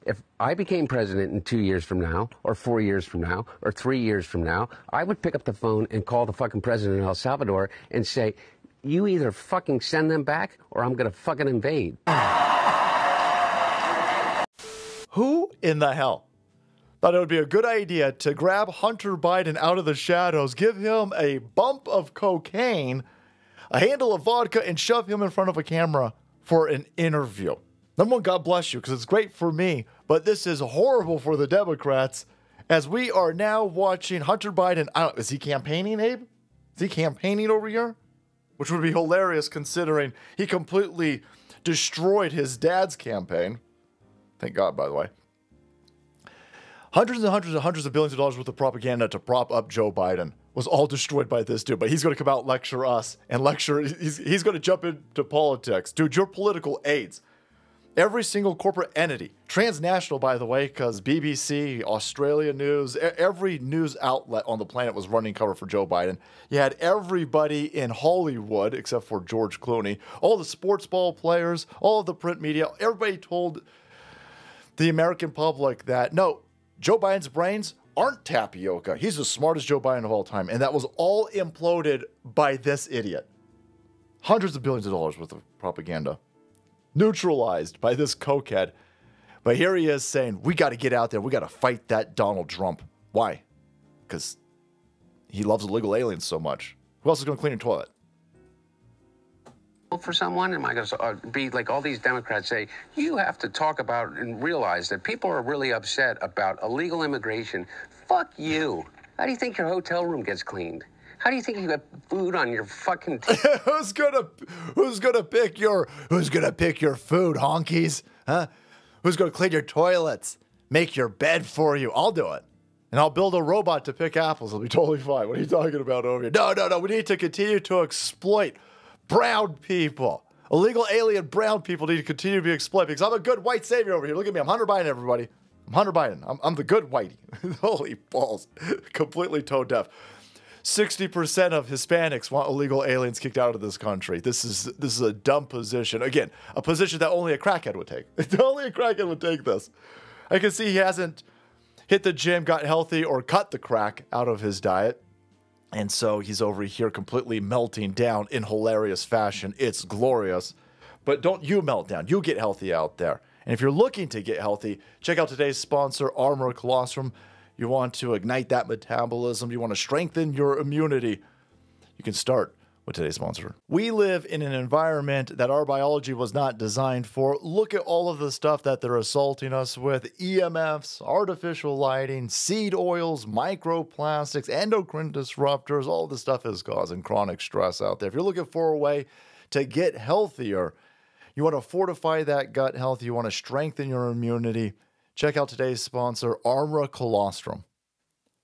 if I became president in 2 years from now, or 4 years from now, or 3 years from now, I would pick up the phone and call the fucking president of El Salvador and say, you either fucking send them back or I'm going to fucking invade. Who in the hell thought it would be a good idea to grab Hunter Biden out of the shadows, give him a bump of cocaine, a handle of vodka, and shove him in front of a camera for an interview? Number one, God bless you, because it's great for me, but this is horrible for the Democrats, as we are now watching Hunter Biden. Is he campaigning, Abe? Is he campaigning over here? Which would be hilarious, considering he completely destroyed his dad's campaign. Thank God, by the way. Hundreds and hundreds and hundreds of billions of dollars worth of propaganda to prop up Joe Biden was all destroyed by this dude. But he's going to come out, lecture us, and lecture. He's going to jump into politics. Dude, your political aides. Every single corporate entity, transnational, by the way, because BBC, Australia News, every news outlet on the planet was running cover for Joe Biden. You had everybody in Hollywood, except for George Clooney, all the sports ball players, all of the print media, everybody told the American public that, no, Joe Biden's brains aren't tapioca. He's the smartest Joe Biden of all time. And that was all imploded by this idiot. Hundreds of billions of dollars worth of propaganda. Neutralized by this cokehead. But here he is saying, we got to get out there. We got to fight that Donald Trump. Why? Because he loves illegal aliens so much. Who else is going to clean your toilet? For someone, am I going to be like all these Democrats say, you have to talk about and realize that people are really upset about illegal immigration. Fuck you. How do you think your hotel room gets cleaned? How do you think you got food on your fucking who's gonna pick your food, honkies? Huh? Who's gonna clean your toilets? Make your bed for you? I'll do it. And I'll build a robot to pick apples. It'll be totally fine. What are you talking about over here? No. We need to continue to exploit brown people. Illegal alien brown people need to continue to be exploited because I'm a good white savior over here. Look at me. I'm Hunter Biden, everybody. I'm Hunter Biden. I'm the good whitey. Holy balls. Completely tone deaf. 60% of Hispanics want illegal aliens kicked out of this country. This is a dumb position. Again, a position that only a crackhead would take. Only a crackhead would take this. I can see he hasn't hit the gym, got healthy, or cut the crack out of his diet. And so he's over here completely melting down in hilarious fashion. It's glorious. But don't you melt down. You get healthy out there. And if you're looking to get healthy, check out today's sponsor, ARMRA Colostrum. You want to ignite that metabolism. You want to strengthen your immunity. You can start with today's sponsor. We live in an environment that our biology was not designed for. Look at all of the stuff that they're assaulting us with. EMFs, artificial lighting, seed oils, microplastics, endocrine disruptors. All this stuff is causing chronic stress out there. If you're looking for a way to get healthier, you want to fortify that gut health, you want to strengthen your immunity, check out today's sponsor, ARMRA Colostrum.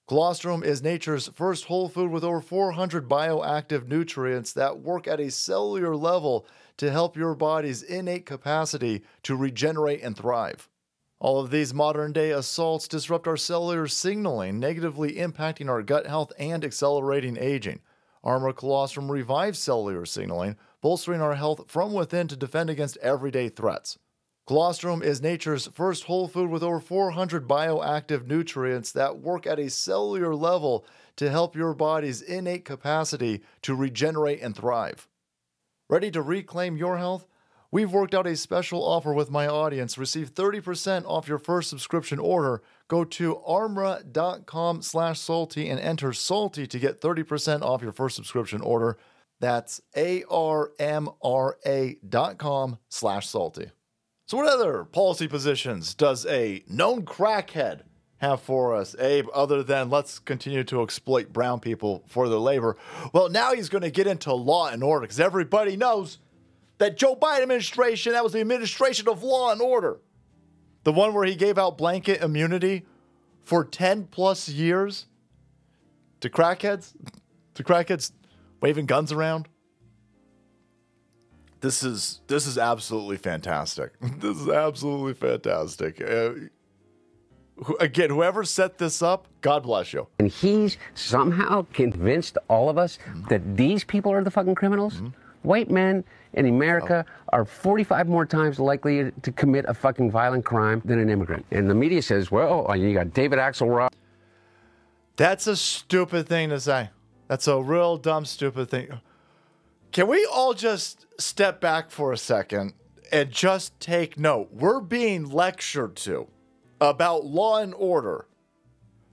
Colostrum is nature's first whole food with over 400 bioactive nutrients that work at a cellular level to help your body's innate capacity to regenerate and thrive. All of these modern-day assaults disrupt our cellular signaling, negatively impacting our gut health and accelerating aging. ARMRA Colostrum revives cellular signaling, bolstering our health from within to defend against everyday threats. Colostrum is nature's first whole food with over 400 bioactive nutrients that work at a cellular level to help your body's innate capacity to regenerate and thrive. Ready to reclaim your health? We've worked out a special offer with my audience. Receive 30% off your first subscription order. Go to armra.com/salty and enter salty to get 30% off your first subscription order. That's armra.com/salty. So what other policy positions does a known crackhead have for us, Abe, other than let's continue to exploit brown people for their labor? Well, now he's going to get into law and order because everybody knows that Joe Biden administration, that was the administration of law and order. The one where he gave out blanket immunity for 10 plus years to crackheads waving guns around. This is absolutely fantastic. This is absolutely fantastic. Again, whoever set this up, God bless you. And he's somehow convinced all of us that these people are the fucking criminals? White men in America are 45 more times likely to commit a fucking violent crime than an immigrant. And the media says, well, you got David Axelrod. That's a stupid thing to say. That's a real dumb, stupid thing. Can we all just step back for a second and just take note? We're being lectured to about law and order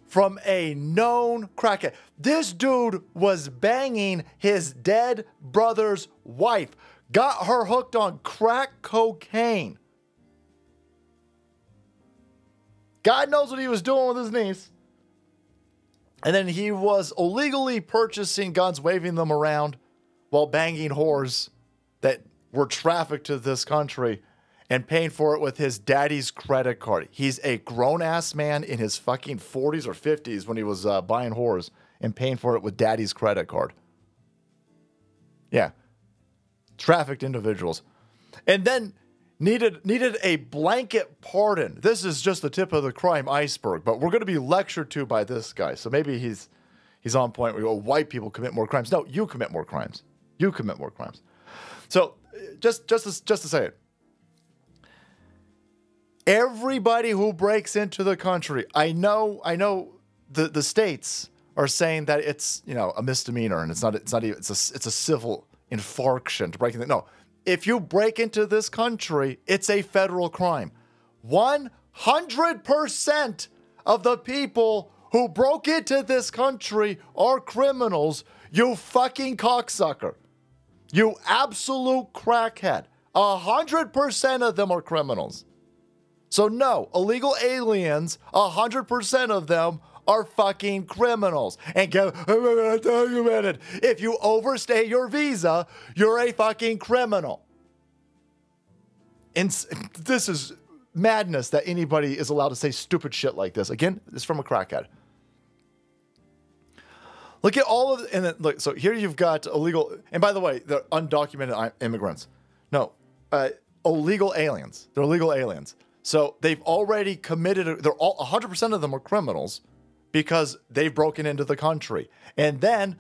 from a known crackhead. This dude was banging his dead brother's wife, got her hooked on crack cocaine. God knows what he was doing with his niece. And then he was illegally purchasing guns, waving them around while banging whores that were trafficked to this country and paying for it with his daddy's credit card. He's a grown-ass man in his fucking 40s or 50s when he was buying whores and paying for it with daddy's credit card. Yeah. Trafficked individuals. And then needed a blanket pardon. This is just the tip of the crime iceberg, but we're going to be lectured to by this guy. So maybe he's on point. We go, white people commit more crimes. No, you commit more crimes. You commit more crimes. So just to say it. Everybody who breaks into the country, I know the states are saying that it's, a misdemeanor and it's a civil infraction to break in. No, if you break into this country, it's a federal crime. 100% of the people who broke into this country are criminals. You fucking cocksucker. You absolute crackhead. 100% of them are criminals. So no, illegal aliens, 100% of them are fucking criminals. And go, I'm gonna tell you about it. If you overstay your visa, you're a fucking criminal. And this is madness that anybody is allowed to say stupid shit like this. Again, it's from a crackhead. Look at all of, and then look. So here you've got illegal, and by the way, they're undocumented immigrants. No, illegal aliens. They're illegal aliens. So they've already committed. They're all 100% of them are criminals because they've broken into the country, and then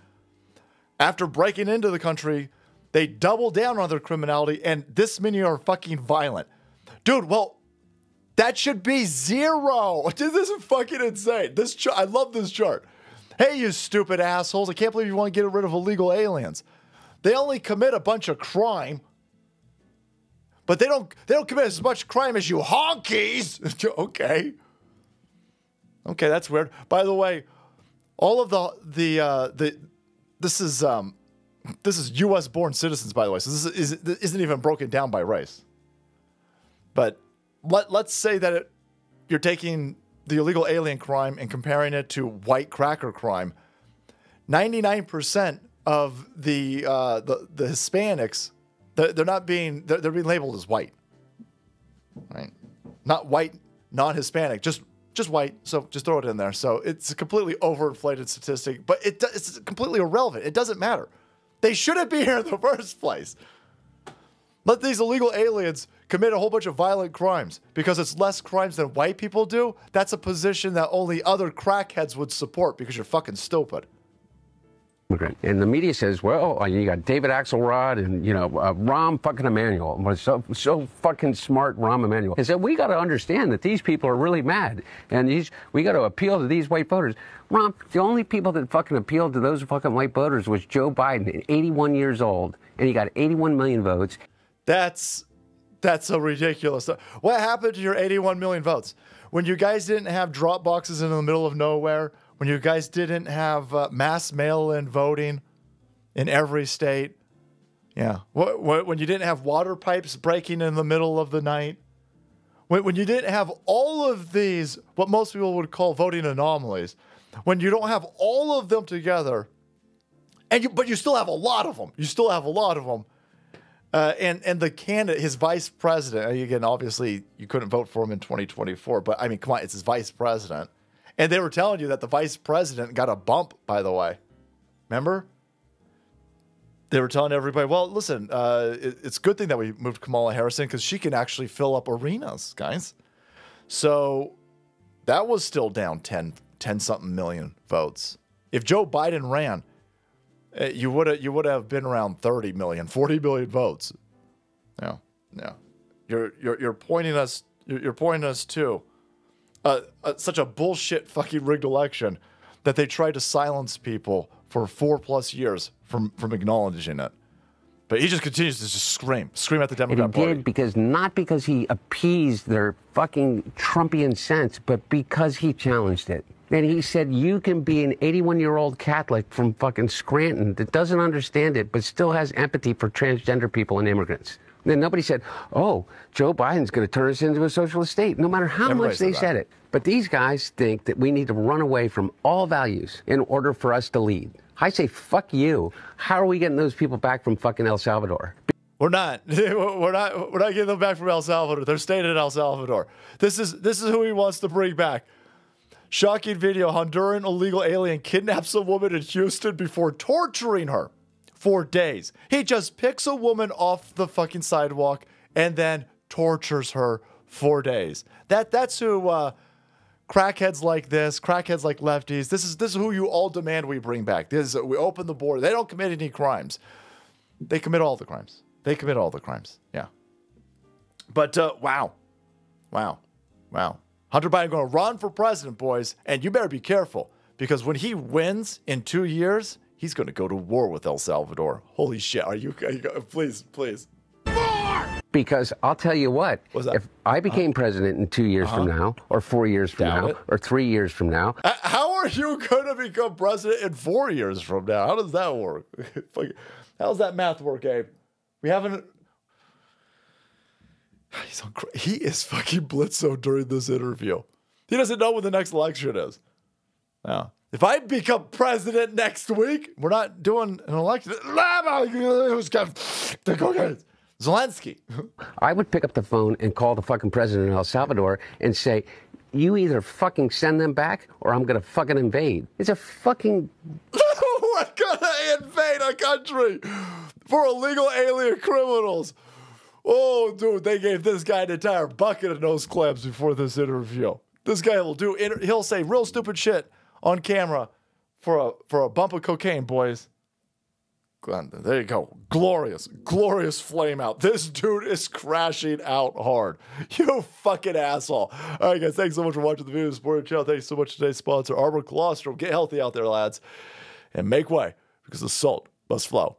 after breaking into the country, they double down on their criminality, and this many are fucking violent, dude. Well, that should be zero. This is fucking insane. This I love this chart. Hey, you stupid assholes! I can't believe you want to get rid of illegal aliens. They only commit a bunch of crime. But they don't commit as much crime as you honkies. Okay, that's weird. By the way, all of this is U.S. born citizens, by the way. So this isn't even broken down by race. But let's say that you're taking the illegal alien crime and comparing it to white cracker crime. 99% of the Hispanics. They're being labeled as white, right? Not white, non-Hispanic, just white. So just throw it in there. So it's a completely overinflated statistic, but it's completely irrelevant. It doesn't matter. They shouldn't be here in the first place. Let these illegal aliens commit a whole bunch of violent crimes because it's less crimes than white people do. That's a position that only other crackheads would support because you're fucking stupid. And the media says, well, you got David Axelrod and, Rahm fucking Emanuel. So fucking smart, Rahm Emanuel. He said, we got to understand that these people are really mad. And we got to appeal to these white voters. Rahm, the only people that fucking appealed to those fucking white voters was Joe Biden, 81 years old. And he got 81 million votes. That's a ridiculous. What happened to your 81 million votes? When you guys didn't have drop boxes in the middle of nowhere, when you guys didn't have mass mail-in voting in every state, yeah. When you didn't have water pipes breaking in the middle of the night, when you didn't have all of these, what most people would call voting anomalies, when you don't have all of them together, but you still have a lot of them. You still have a lot of them. And the candidate, his vice president, again, obviously you couldn't vote for him in 2024, but I mean, come on, it's his vice president. And they were telling you that the vice president got a bump, by the way. Remember? They were telling everybody, well, listen, it's a good thing that we moved Kamala Harris in because she can actually fill up arenas, guys. So that was still down 10-something million votes. If Joe Biden ran, You would have been around 30 million, 40 million votes. No. You're pointing us to such a bullshit fucking rigged election that they tried to silence people for 4+ years from acknowledging it. But he just continues to just scream at the Democrat Party. He did not because he appeased their fucking Trumpian sense, but because he challenged it. And he said, you can be an 81-year-old Catholic from fucking Scranton that doesn't understand it, but still has empathy for transgender people and immigrants. And then nobody said, oh, Joe Biden's going to turn us into a socialist state, no matter how much they said it. But these guys think that we need to run away from all values in order for us to lead. I say, fuck you. How are we getting those people back from fucking El Salvador? We're not. We're not getting them back from El Salvador. They're staying in El Salvador. This is who he wants to bring back. Shocking video. Honduran illegal alien kidnaps a woman in Houston before torturing her for days. He just picks a woman off the fucking sidewalk and then tortures her for days. That's who crackheads like this, crackheads like lefties. This is who you all demand we bring back. We open the border. They don't commit any crimes. They commit all the crimes. Yeah. But wow. Hunter Biden going to run for president, boys, and you better be careful because when he wins in 2 years, he's going to go to war with El Salvador. Holy shit! Are you please? Because I'll tell you what, if I became president in 2 years from now, or 4 years from now, or 3 years from now. How are you going to become president in 4 years from now? How does that work? How does that math work, Abe? We haven't... He is fucking blitzo during this interview. He doesn't know when the next election is. Now, if I become president next week, we're not doing an election. Zelensky. I would pick up the phone and call the fucking president of El Salvador and say, you either fucking send them back or I'm going to fucking invade. It's a fucking... We're going to invade a country for illegal alien criminals. Oh, dude, they gave this guy an entire bucket of nose clamps before this interview. This guy he'll say real stupid shit on camera for a bump of cocaine, boys. There you go. Glorious flame out. This dude is crashing out hard. You fucking asshole. All right, guys, thanks so much for watching the video. Support the channel. Thanks so much to today's sponsor, ARMRA Colostrum. Get healthy out there, lads, and make way because the salt must flow.